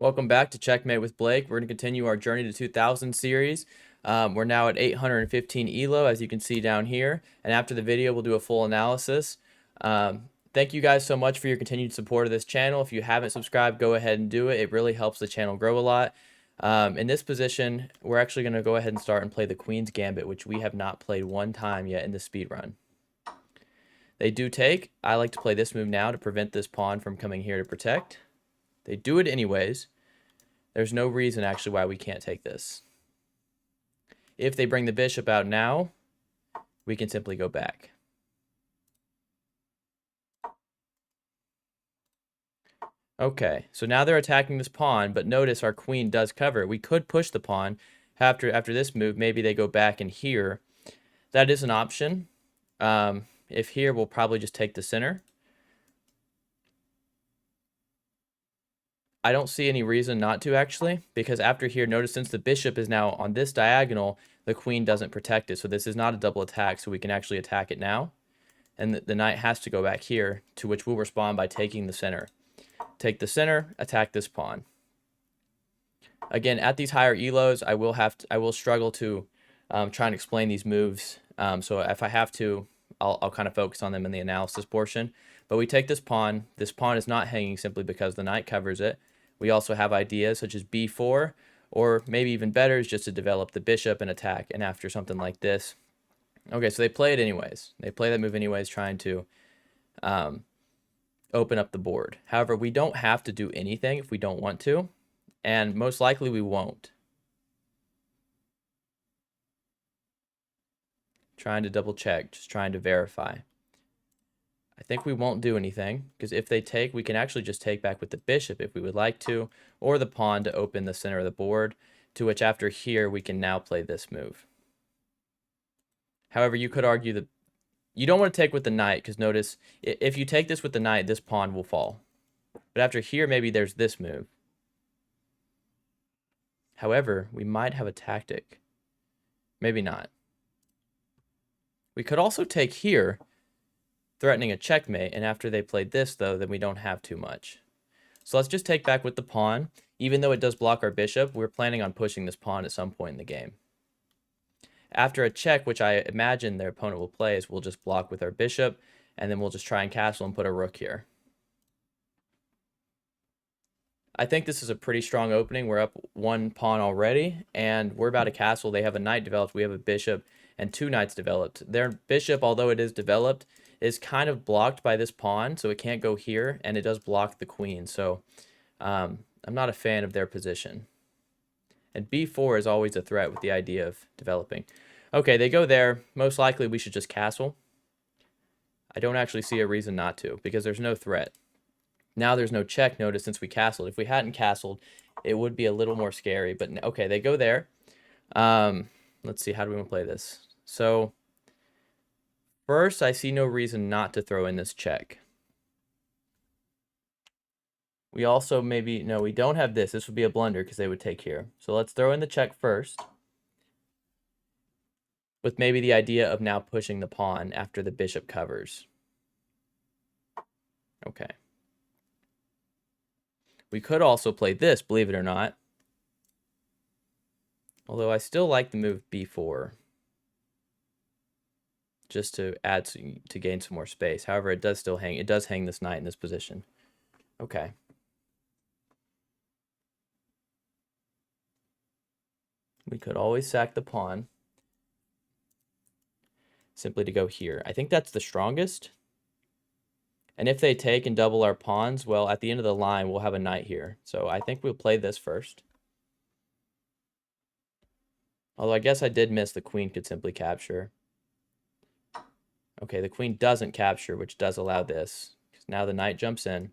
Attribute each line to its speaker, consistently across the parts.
Speaker 1: Welcome back to Checkmate with Blake. We're going to continue our Journey to 2000 series. We're now at 815 ELO, as you can see down here. And after the video, we'll do a full analysis. Thank you guys so much for your continued support of this channel. If you haven't subscribed, go ahead and do it. It really helps the channel grow a lot. In this position, we're actually going to go ahead and start and play the Queen's Gambit, which we have not played one time yet in the speed run. They do take. I like to play this move now to prevent this pawn from coming here to protect. They do it anyways. There's no reason actually why we can't take this. If they bring the bishop out now, we can simply go back. Okay, so now they're attacking this pawn, but notice our queen does cover. We could push the pawn. After this move, maybe they go back in here. That is an option. If here, we'll probably just take the center. I don't see any reason not to, actually, because after here, notice since the bishop is now on this diagonal, the queen doesn't protect it. So this is not a double attack, so we can actually attack it now. And the knight has to go back here, to which we'll respond by taking the center. Take the center, attack this pawn. Again, at these higher elos, I will struggle to try and explain these moves. So if I have to, I'll kind of focus on them in the analysis portion. But we take this pawn. This pawn is not hanging simply because the knight covers it. We also have ideas such as b4, or maybe even better is just to develop the bishop and attack. And after something like this, okay, so they play it anyways. They play that move anyways, trying to open up the board. However, we don't have to do anything if we don't want to, and most likely we won't. Trying to double check, just trying to verify. I think we won't do anything, because if they take, we can actually just take back with the bishop if we would like to, or the pawn to open the center of the board, to which after here we can now play this move. However, you could argue that you don't want to take with the knight, because notice, if you take this with the knight, this pawn will fall. But after here, maybe there's this move. However, we might have a tactic. Maybe not. We could also take here, threatening a checkmate, and after they played this, though, then we don't have too much. So let's just take back with the pawn. Even though it does block our bishop, we're planning on pushing this pawn at some point in the game. After a check, which I imagine their opponent will play, is we'll just block with our bishop, and then we'll just try and castle and put a rook here. I think this is a pretty strong opening. We're up one pawn already, and we're about to castle. They have a knight developed. We have a bishop and two knights developed. Their bishop, although it is developed, is kind of blocked by this pawn, so it can't go here, and it does block the queen. So I'm not a fan of their position. And b4 is always a threat with the idea of developing. Okay, they go there. Most likely we should just castle. I don't actually see a reason not to, because there's no threat. Now there's no check, notice, since we castled. If we hadn't castled, it would be a little more scary. But okay, they go there. Let's see, how do we want to play this? So first, I see no reason not to throw in this check. We also maybe, no, we don't have this. This would be a blunder because they would take here. So let's throw in the check first, with maybe the idea of now pushing the pawn after the bishop covers. Okay. We could also play this, believe it or not. Although I still like the move b4. Just to add to gain some more space. However, it does still hang. It does hang this knight in this position. Okay. We could always sack the pawn. Simply to go here. I think that's the strongest. And if they take and double our pawns, well, at the end of the line, we'll have a knight here. So I think we'll play this first. Although I guess I did miss the queen could simply capture. Okay, the queen doesn't capture, which does allow this. Because now the knight jumps in.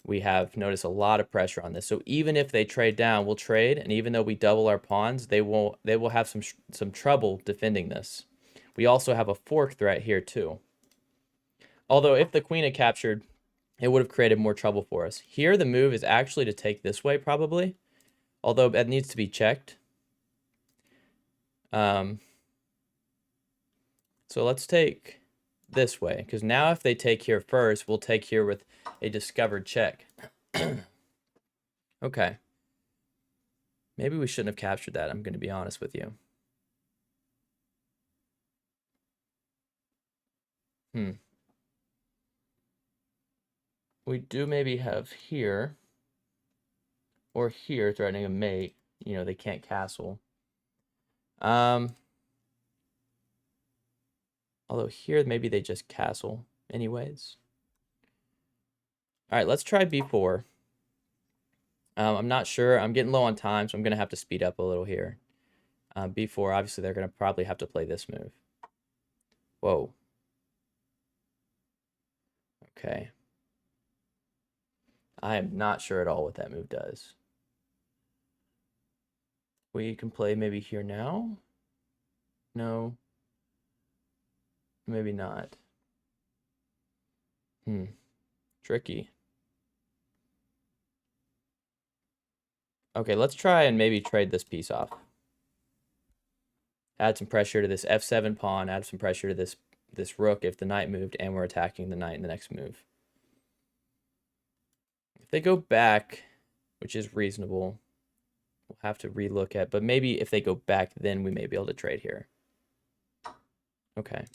Speaker 1: We have, notice, a lot of pressure on this. So even if they trade down, we'll trade. And even though we double our pawns, they will have some trouble defending this. We also have a fork threat here, too. Although if the queen had captured, it would have created more trouble for us. Here, the move is actually to take this way, probably. Although that needs to be checked. So let's take this way, because now if they take here first, we'll take here with a discovered check. Okay, Maybe we shouldn't have captured that, I'm going to be honest with you. We do maybe have here or here threatening a mate. You know, they can't castle. Although here, maybe they just castle anyways. All right, let's try b4. I'm not sure. I'm getting low on time, so I'm going to have to speed up a little here. b4, obviously, they're going to probably have to play this move. Whoa. Okay. I am not sure at all what that move does. We can play maybe here now. No. Maybe not. Tricky. Okay, let's try and maybe trade this piece off. Add some pressure to this f7 pawn, add some pressure to this rook if the knight moved, and we're attacking the knight in the next move. If they go back, which is reasonable, we'll have to relook at, but maybe if they go back, then we may be able to trade here. Okay.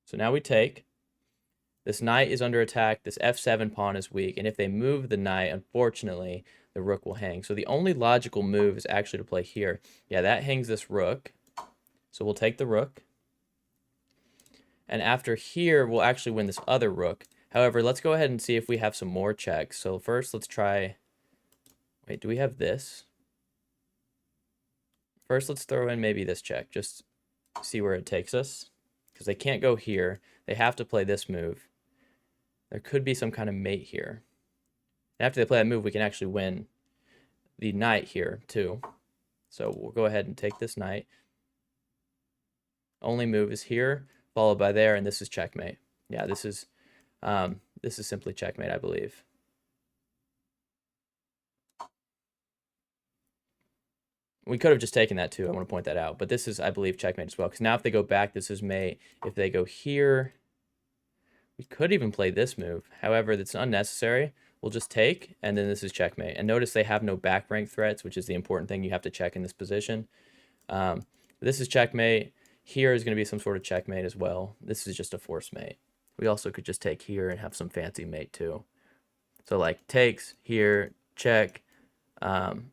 Speaker 1: So now we take. This knight is under attack. This f7 pawn is weak. And if they move the knight, unfortunately, the rook will hang. So the only logical move is actually to play here. Yeah, that hangs this rook. So we'll take the rook. And after here, we'll actually win this other rook. However, let's go ahead and see if we have some more checks. So first, let's try... Wait, do we have this? First, let's throw in maybe this check. Just see where it takes us. Because they can't go here. They have to play this move. There could be some kind of mate here. And after they play that move, we can actually win the knight here, too. So we'll go ahead and take this knight. Only move is here, followed by there, and this is checkmate. Yeah, this is simply checkmate, I believe. We could have just taken that, too. I want to point that out. But this is, I believe, checkmate as well. Because now if they go back, this is mate. If they go here... We could even play this move. However, that's unnecessary. We'll just take, and then this is checkmate. And notice they have no back rank threats, which is the important thing you have to check in this position. This is checkmate. Here is going to be some sort of checkmate as well. This is just a force mate. We also could just take here and have some fancy mate too. So like takes, here, check. Well,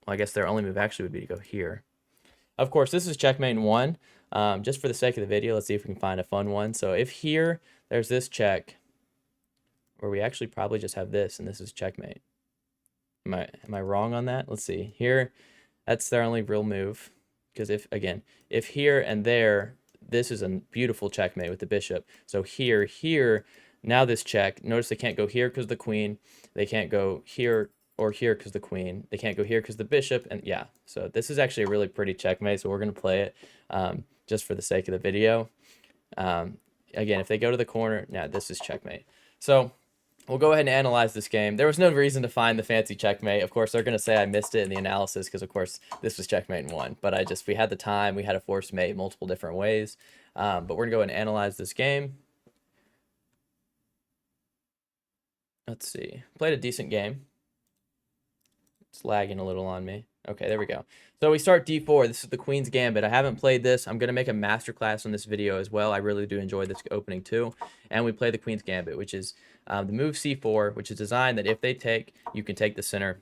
Speaker 1: I guess their only move actually would be to go here. Of course, this is checkmate in 1. Just for the sake of the video, let's see if we can find a fun one. So if here, there's this check, or we actually probably just have this, and this is checkmate. Am I wrong on that? Let's see. Here, that's their only real move. Because if here and there, this is a beautiful checkmate with the bishop. So here, now this check. Notice they can't go here because the queen. They can't go here or here because the queen. They can't go here because the bishop. And yeah, so this is actually a really pretty checkmate. So we're going to play it just for the sake of the video. Again, if they go to the corner, now this is checkmate. So we'll go ahead and analyze this game. There was no reason to find the fancy checkmate. Of course, they're going to say I missed it in the analysis because, of course, this was checkmate in 1. But we had the time. We had a forced mate multiple different ways. But we're going to go ahead and analyze this game. Let's see. Played a decent game. It's lagging a little on me. Okay, there we go. So we start d4. This is the Queen's Gambit. I haven't played this. I'm going to make a masterclass on this video as well. I really do enjoy this opening too. And we play the Queen's Gambit, which is the move c4, which is designed that if they take, you can take the center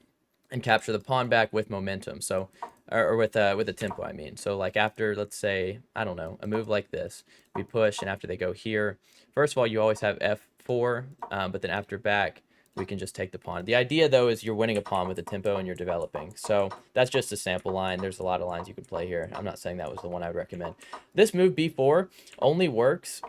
Speaker 1: and capture the pawn back with momentum. So, or with a tempo, I mean. So like after, let's say, I don't know, a move like this, we push, and after they go here, first of all, you always have f4, but then after back, we can just take the pawn. The idea, though, is you're winning a pawn with a tempo and you're developing. So that's just a sample line. There's a lot of lines you could play here. I'm not saying that was the one I would recommend. This move, b4, only works.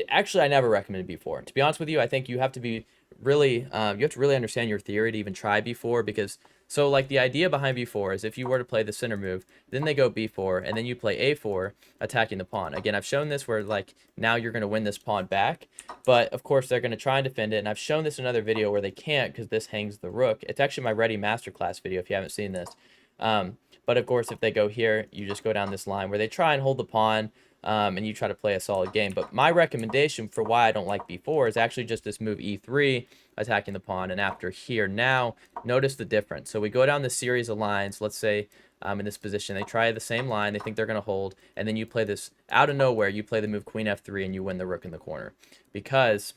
Speaker 1: Actually, I never recommend b4. To be honest with you, I think you have to be really, you have to really understand your theory to even try b4 because... So, like, the idea behind b4 is if you were to play the center move, then they go b4, and then you play a4, attacking the pawn. Again, I've shown this where, like, now you're going to win this pawn back, but, of course, they're going to try and defend it, and I've shown this in another video where they can't because this hangs the rook. It's actually my Ready Masterclass video if you haven't seen this. But, of course, if they go here, you just go down this line where they try and hold the pawn, and you try to play a solid game. But my recommendation for why I don't like b4 is actually just this move e3, attacking the pawn, and after here. Now, notice the difference. So we go down this series of lines, let's say in this position. They try the same line, they think they're going to hold, and then you play this out of nowhere, you play the move queen f3, and you win the rook in the corner. Because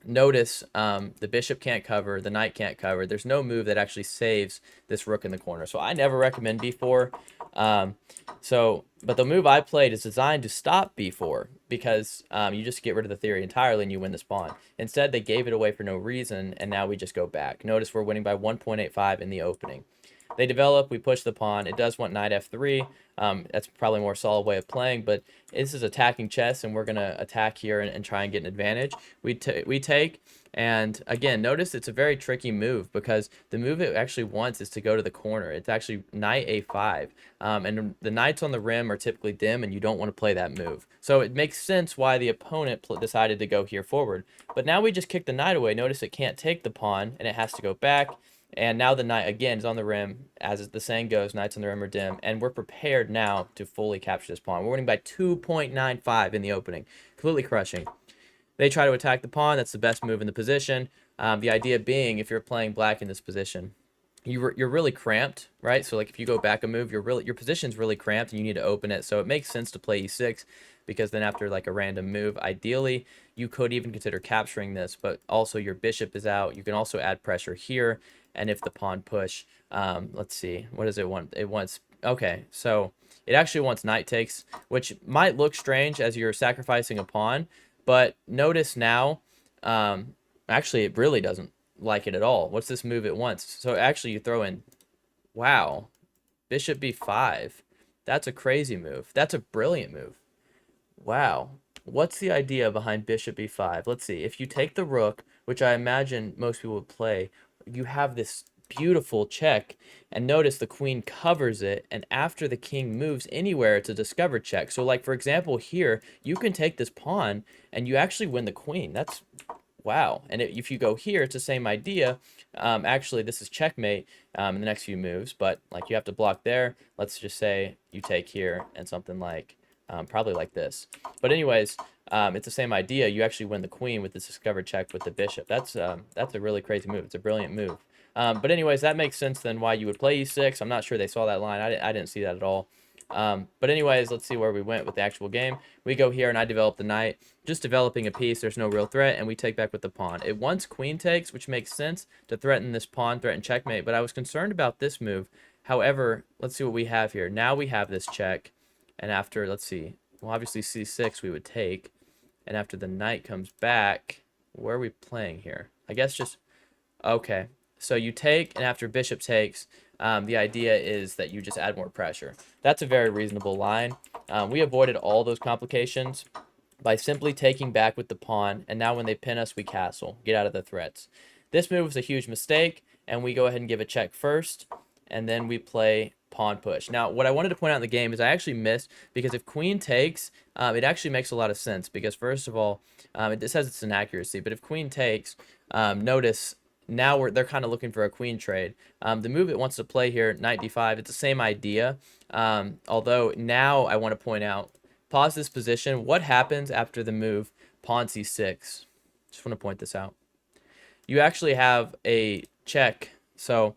Speaker 1: notice the bishop can't cover, the knight can't cover. There's no move that actually saves this rook in the corner. So I never recommend b4. But the move I played is designed to stop b4 because you just get rid of the theory entirely and you win this pawn. Instead, they gave it away for no reason, and now we just go back. Notice we're winning by 1.85 in the opening. They develop, we push the pawn. It does want knight f3. That's probably a more solid way of playing, but this is attacking chess, and we're going to attack here and try and get an advantage. We take, and again, notice it's a very tricky move because the move it actually wants is to go to the corner. It's actually knight a5, and the knights on the rim are typically dim, and you don't want to play that move. So it makes sense why the opponent decided to go here forward. But now we just kick the knight away. Notice it can't take the pawn, and it has to go back. And now the knight, again, is on the rim. As the saying goes, knights on the rim are dim. And we're prepared now to fully capture this pawn. We're winning by 2.95 in the opening. Completely crushing. They try to attack the pawn. That's the best move in the position. The idea being, if you're playing black in this position, you're really cramped, right? So like if you go back a move, your position's really cramped and you need to open it. So it makes sense to play e6 because then after like a random move, ideally you could even consider capturing this, but also your bishop is out. You can also add pressure here. And if the pawn push, let's see, what does it want? It wants, okay, so it actually wants knight takes, which might look strange as you're sacrificing a pawn, but notice now, actually it really doesn't like it at all. What's this move it wants? So actually you throw in, wow, bishop b5. That's a crazy move. That's a brilliant move. Wow. What's the idea behind bishop b5? Let's see. If you take the rook, which I imagine most people would play, you have this beautiful check, and notice the queen covers it, and after the king moves anywhere, it's a discovered check. So like for example here, you can take this pawn and you actually win the queen. That's wow. And if you go here, it's the same idea. Actually, this is checkmate in the next few moves, but like you have to block there. Let's just say you take here and something like probably like this. But anyways, it's the same idea. You actually win the queen with this discovered check with the bishop. That's a really crazy move. It's a brilliant move. But anyways, that makes sense then why you would play e6. I'm not sure they saw that line. I didn't see that at all. But anyways, let's see where we went with the actual game. We go here and I develop the knight. Just developing a piece. There's no real threat, and we take back with the pawn. It wants queen takes, which makes sense to threaten this pawn, threaten checkmate. But I was concerned about this move. However, let's see what we have here. Now we have this check. And after, let's see, well, obviously c6 we would take. And after the knight comes back, where are we playing here? I guess just, okay. So you take, and after bishop takes, the idea is that you just add more pressure. That's a very reasonable line. We avoided all those complications by simply taking back with the pawn, and now when they pin us, we castle, get out of the threats. This move was a huge mistake, and we go ahead and give a check first, and then we play pawn push. Now, what I wanted to point out in the game is I actually missed, because if queen takes, it actually makes a lot of sense, because first of all, it says it's an accuracy, but if queen takes, notice now they're kind of looking for a queen trade. The move it wants to play here, knight d5, it's the same idea, although now I want to point out, pause this position, what happens after the move pawn c6? Just want to point this out. You actually have a check, so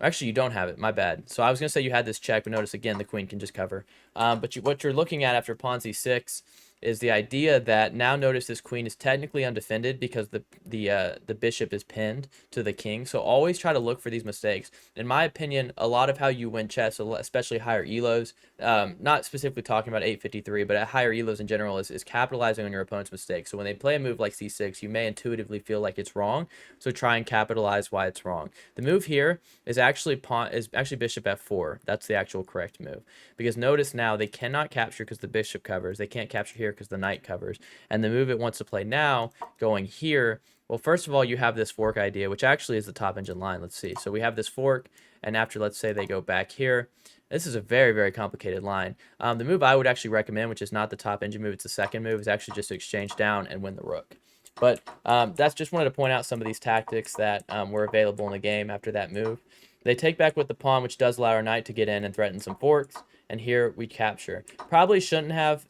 Speaker 1: actually, you don't have it. My bad. So I was going to say you had this check, but notice again the queen can just cover. But what you're looking at after pawn c6 is the idea that now notice this queen is technically undefended because the bishop is pinned to the king. So always try to look for these mistakes. In my opinion, a lot of how you win chess, especially higher elos, not specifically talking about 853, but at higher elos in general, is capitalizing on your opponent's mistakes. So when they play a move like c6, you may intuitively feel like it's wrong. So try and capitalize why it's wrong. The move here is actually bishop f4. That's the actual correct move. Because notice now they cannot capture because the bishop covers. They can't capture here because the knight covers. And the move it wants to play now, going here, well, first of all, you have this fork idea, which actually is the top engine line. Let's see. So we have this fork, and after, let's say they go back here, this is a very, very complicated line. The move I would actually recommend, which is not the top engine move, it's the second move, is actually just to exchange down and win the rook. But that's just wanted to point out some of these tactics that were available in the game after that move. They take back with the pawn, which does allow our knight to get in and threaten some forks. And here we capture. Probably shouldn't have.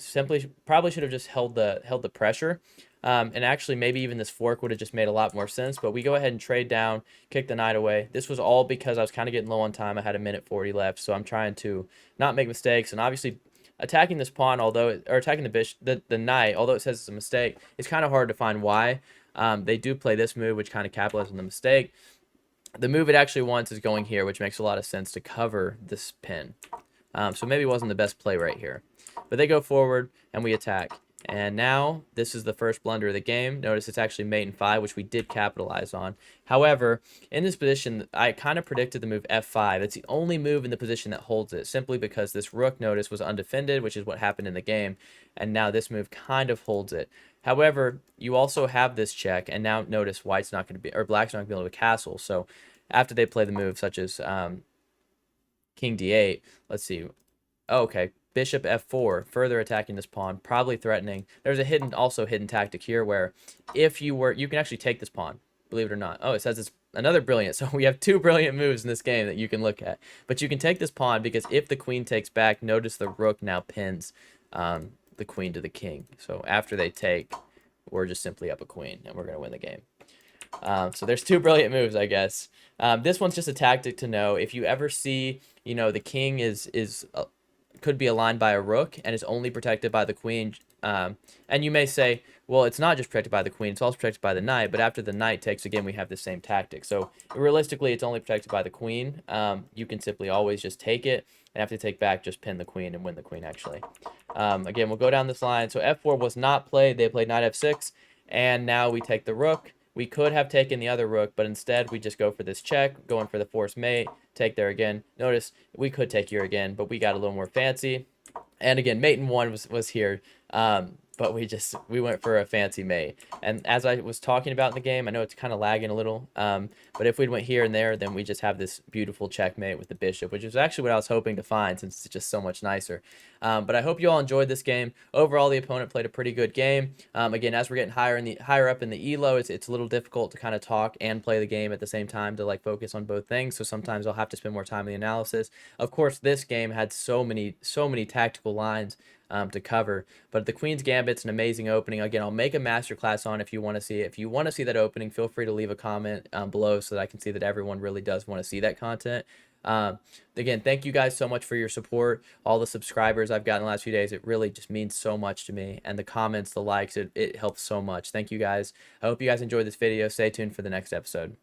Speaker 1: Probably should have just held the pressure. And actually, maybe even this fork would have just made a lot more sense. But we go ahead and trade down, kick the knight away. This was all because I was kind of getting low on time. I had a minute 40 left, so I'm trying to not make mistakes. And obviously, attacking this pawn, or attacking the bishop, the knight, although it says it's a mistake, it's kind of hard to find why. They do play this move, which kind of capitalizes on the mistake. The move it actually wants is going here, which makes a lot of sense to cover this pin. So maybe it wasn't the best play right here. But they go forward, and we attack. And now, this is the first blunder of the game. Notice it's actually mate in 5, which we did capitalize on. However, in this position, I kind of predicted the move f5. It's the only move in the position that holds it, simply because this rook, notice, was undefended, which is what happened in the game. And now this move kind of holds it. However, you also have this check, and now notice white's not going to be, or black's not going to be able to castle. So after they play the move, such as king d8, let's see. Oh, okay. Bishop f4, further attacking this pawn, probably threatening. There's a also hidden tactic here where if you can actually take this pawn, believe it or not. Oh, it says it's another brilliant. So we have 2 brilliant moves in this game that you can look at. But you can take this pawn because if the queen takes back, notice the rook now pins the queen to the king. So after they take, we're just simply up a queen and we're going to win the game. So there's 2 brilliant moves, I guess. This one's just a tactic to know. If you ever see, the king could be aligned by a rook and is only protected by the queen. And you may say, well, it's not just protected by the queen, it's also protected by the knight. But after the knight takes, again, we have the same tactic. So realistically, it's only protected by the queen. You can simply always just take it. And after you take back, just pin the queen and win the queen, actually. Again, we'll go down this line. So f4 was not played. They played knight f6. And now we take the rook. We could have taken the other rook, but instead we just go for this check, going for the forced mate, take there again. Notice we could take here again, but we got a little more fancy. And again, mate in 1 was here, but we went for a fancy mate. And as I was talking about in the game, I know it's kind of lagging a little, but if we went here and there, then we just have this beautiful checkmate with the bishop, which is actually what I was hoping to find since it's just so much nicer. But I hope you all enjoyed this game. Overall, the opponent played a pretty good game. Again, as we're getting higher up in the elo, it's a little difficult to kind of talk and play the game at the same time to focus on both things. So sometimes I'll have to spend more time in the analysis. Of course, this game had so many tactical lines to cover, but the Queen's Gambit's an amazing opening. Again, I'll make a masterclass on if you want to see it. If you want to see that opening, feel free to leave a comment below so that I can see that everyone really does want to see that content. Again, thank you guys so much for your support. All the subscribers I've gotten the last few days, it really just means so much to me. And the comments, the likes, it helps so much. Thank you guys. I hope you guys enjoyed this video. Stay tuned for the next episode.